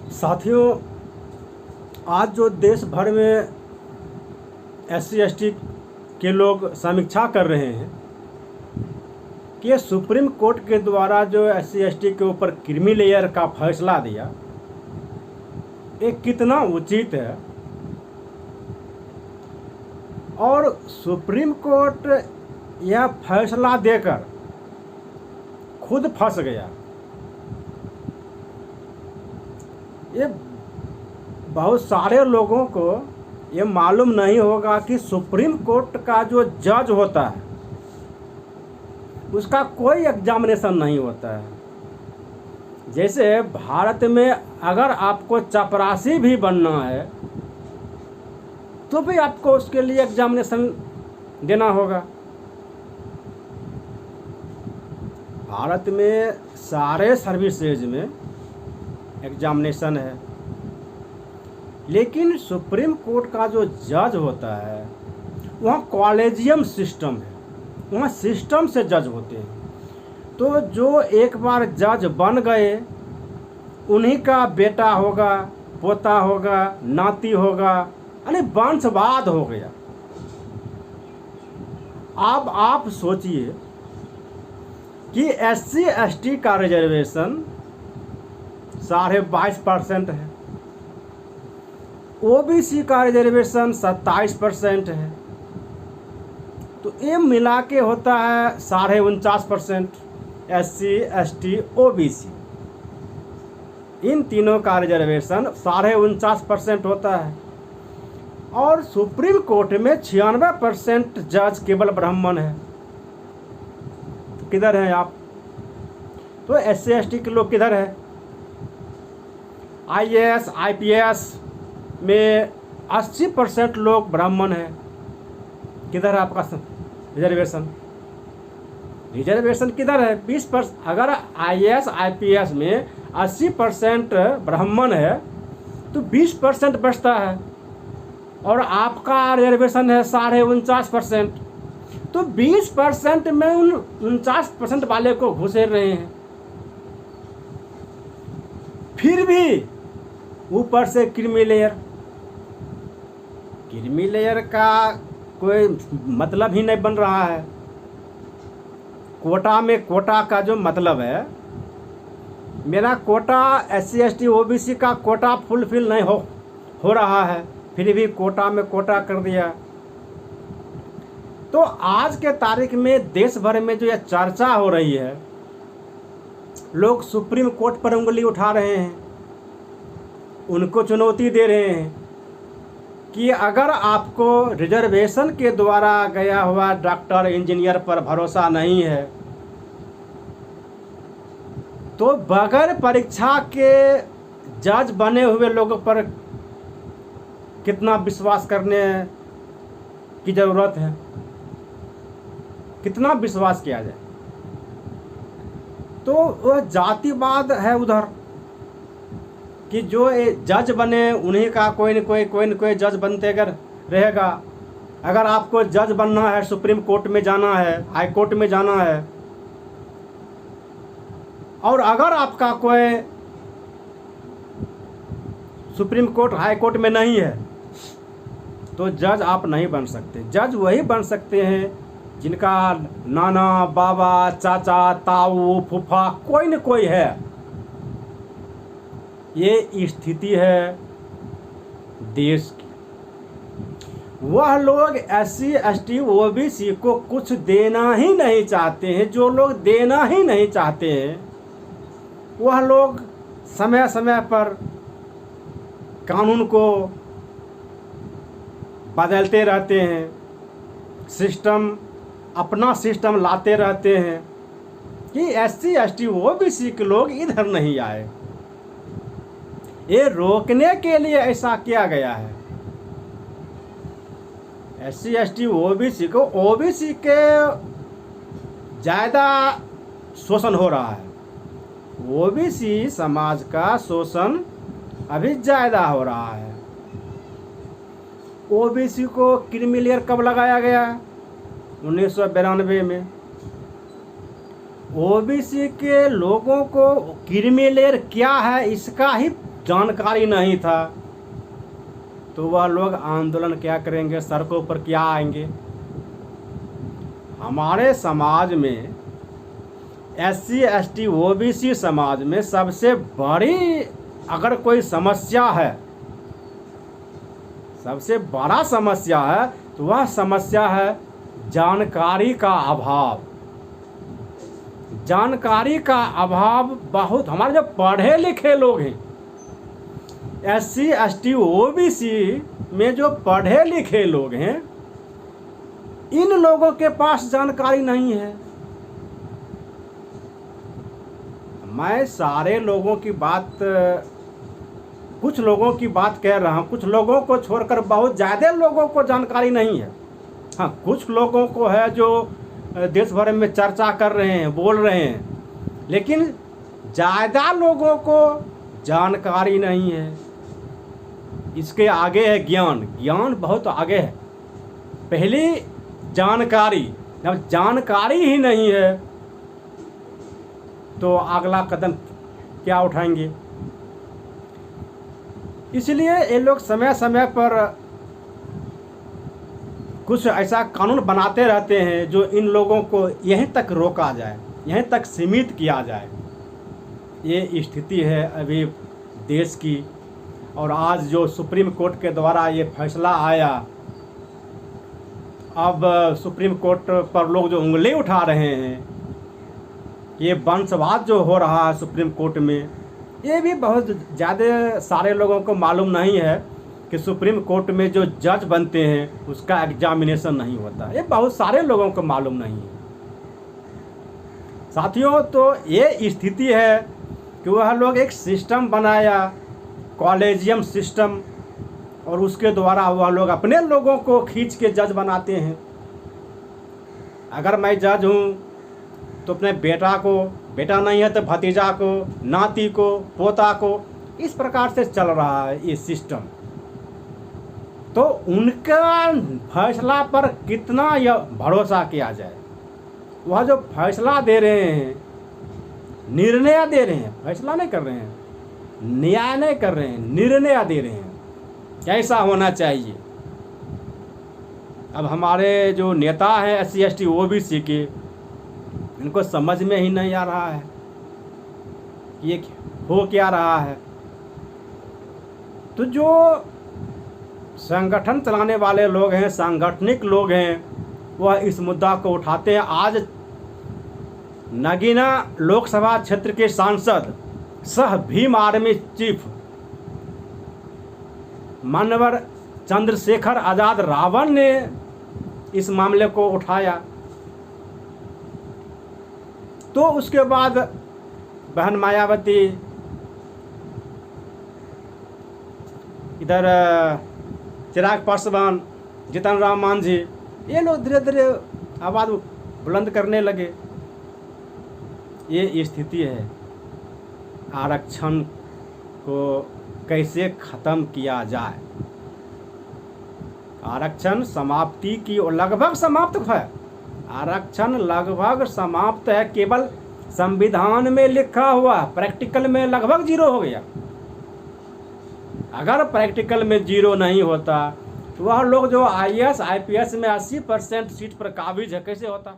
साथियों, आज जो देश भर में SC ST के लोग समीक्षा कर रहे हैं कि सुप्रीम कोर्ट के द्वारा जो SC ST के ऊपर क्रीमी लेयर का फैसला दिया, ये कितना उचित है। और सुप्रीम कोर्ट यह फैसला देकर खुद फंस गया। ये बहुत सारे लोगों को ये मालूम नहीं होगा कि सुप्रीम कोर्ट का जो जज होता है उसका कोई एग्जामिनेशन नहीं होता है। जैसे भारत में अगर आपको चपरासी भी बनना है तो भी आपको उसके लिए एग्जामिनेशन देना होगा। भारत में सारे सर्विसेज में एग्जामिनेशन है, लेकिन सुप्रीम कोर्ट का जो जज होता है वहाँ कॉलेजियम सिस्टम है, वहाँ सिस्टम से जज होते हैं। तो जो एक बार जज बन गए उन्हीं का बेटा होगा, पोता होगा, नाती होगा, यानी वंशवाद हो गया। अब आप सोचिए कि SC ST का रिजर्वेशन 22.5% है, OBC का रिजर्वेशन 27% है, तो ये मिला के होता है 49.5%। SC ST OBC इन तीनों का रिजर्वेशन 49.5% होता है। और सुप्रीम कोर्ट में 96% जज केवल ब्राह्मण है। तो किधर हैं आप? तो SC ST के लोग किधर है? IAS IPS में 80% लोग ब्राह्मण हैं। किधर है आपका रिजर्वेशन? रिजर्वेशन किधर है? 20%। अगर IAS IPS में 80% ब्राह्मण है तो 20% बचता है, और आपका रिजर्वेशन है 49.5%। तो 20% में उन 49% वाले को घुसेड़ रहे हैं। फिर भी ऊपर से क्रीमी लेयर का कोई मतलब ही नहीं बन रहा है। कोटा में कोटा का जो मतलब है, मेरा कोटा SC ST OBC का कोटा फुलफिल नहीं हो रहा है, फिर भी कोटा में कोटा कर दिया। तो आज के तारीख में देश भर में जो यह चर्चा हो रही है, लोग सुप्रीम कोर्ट पर उंगली उठा रहे हैं, उनको चुनौती दे रहे हैं कि अगर आपको रिजर्वेशन के द्वारा गया हुआ डॉक्टर इंजीनियर पर भरोसा नहीं है तो बगैर परीक्षा के जज बने हुए लोगों पर कितना विश्वास करने की ज़रूरत है? कितना विश्वास किया जाए? तो वह जातिवाद है उधर कि जो जज बने उन्हीं का कोई न कोई जज बनते रहेगा। अगर आपको जज बनना है, सुप्रीम कोर्ट में जाना है, हाई कोर्ट में जाना है, और अगर आपका कोई सुप्रीम कोर्ट हाई कोर्ट में नहीं है तो जज आप नहीं बन सकते। जज वही बन सकते हैं जिनका नाना, बाबा, चाचा, ताऊ, फूफा कोई न कोई है। ये स्थिति है देश की। वह लोग SC ST OBC को कुछ देना ही नहीं चाहते हैं। जो लोग देना ही नहीं चाहते हैं वह लोग समय समय पर कानून को बदलते रहते हैं, अपना सिस्टम लाते रहते हैं कि SC ST OBC के लोग इधर नहीं आए। ये रोकने के लिए ऐसा किया गया है। SC ST OBC को OBC के ज़्यादा शोषण हो रहा है। OBC समाज का शोषण अभी ज़्यादा हो रहा है। OBC को क्रीमी लेयर कब लगाया गया? 1992 में। OBC के लोगों को क्रीमी लेयर क्या है इसका ही जानकारी नहीं था तो वह लोग आंदोलन क्या करेंगे, सड़कों पर क्या आएंगे। हमारे समाज में SC ST OBC समाज में सबसे बड़ी अगर कोई समस्या है, सबसे बड़ा समस्या है तो वह समस्या है जानकारी का अभाव। जानकारी का अभाव बहुत, हमारे जो पढ़े लिखे लोग हैं SC ST OBC में जो पढ़े लिखे लोग हैं, इन लोगों के पास जानकारी नहीं है। मैं सारे लोगों की बात, कुछ लोगों की बात कह रहा हूँ, कुछ लोगों को छोड़कर बहुत ज़्यादा लोगों को जानकारी नहीं है। हाँ, कुछ लोगों को है जो देश भर में चर्चा कर रहे हैं, बोल रहे हैं, लेकिन ज़्यादा लोगों को जानकारी नहीं है। इसके आगे है ज्ञान। ज्ञान बहुत आगे है, पहली जानकारी। जब जानकारी ही नहीं है तो अगला कदम क्या उठाएंगे। इसलिए ये लोग समय समय पर कुछ ऐसा कानून बनाते रहते हैं जो इन लोगों को यहीं तक रोका जाए, यहीं तक सीमित किया जाए। ये स्थिति है अभी देश की। और आज जो सुप्रीम कोर्ट के द्वारा ये फैसला आया, अब सुप्रीम कोर्ट पर लोग जो उंगली उठा रहे हैं, ये वंशवाद जो हो रहा है सुप्रीम कोर्ट में, ये भी बहुत ज़्यादा सारे लोगों को मालूम नहीं है कि सुप्रीम कोर्ट में जो जज बनते हैं उसका एग्जामिनेशन नहीं होता। ये बहुत सारे लोगों को मालूम नहीं है साथियों। तो ये स्थिति है कि वह लोग एक सिस्टम बनाया, कॉलेजियम सिस्टम, और उसके द्वारा वह लोग अपने लोगों को खींच के जज बनाते हैं। अगर मैं जज हूँ तो अपने बेटा को, बेटा नहीं है तो भतीजा को, नाती को, पोता को, इस प्रकार से चल रहा है ये सिस्टम। तो उनका फैसला पर कितना यह भरोसा किया जाए। वह जो फैसला दे रहे हैं, निर्णय दे रहे हैं, फैसला नहीं कर रहे हैं, न्याय नहीं कर रहे हैं, निर्णय दे रहे हैं, कैसा होना चाहिए। अब हमारे जो नेता हैं SC ST OBC के, इनको समझ में ही नहीं आ रहा है कि ये हो क्या रहा है। तो जो संगठन चलाने वाले लोग हैं, सांगठनिक लोग हैं, वह इस मुद्दा को उठाते हैं। आज नगीना लोकसभा क्षेत्र के सांसद सह भीम आर्मी चीफ मानवर चंद्रशेखर आज़ाद रावण ने इस मामले को उठाया। तो उसके बाद बहन मायावती, इधर चिराग पासवान, जीतन राम मांझी, ये लोग धीरे धीरे आवाज़ बुलंद करने लगे। ये स्थिति है। आरक्षण को कैसे ख़त्म किया जाए। आरक्षण समाप्ति की और लगभग समाप्त है। आरक्षण लगभग समाप्त है, केवल संविधान में लिखा हुआ, प्रैक्टिकल में लगभग जीरो हो गया। अगर प्रैक्टिकल में जीरो नहीं होता तो वह लोग जो IAS IPS में 80% सीट पर काबिज है, कैसे होता।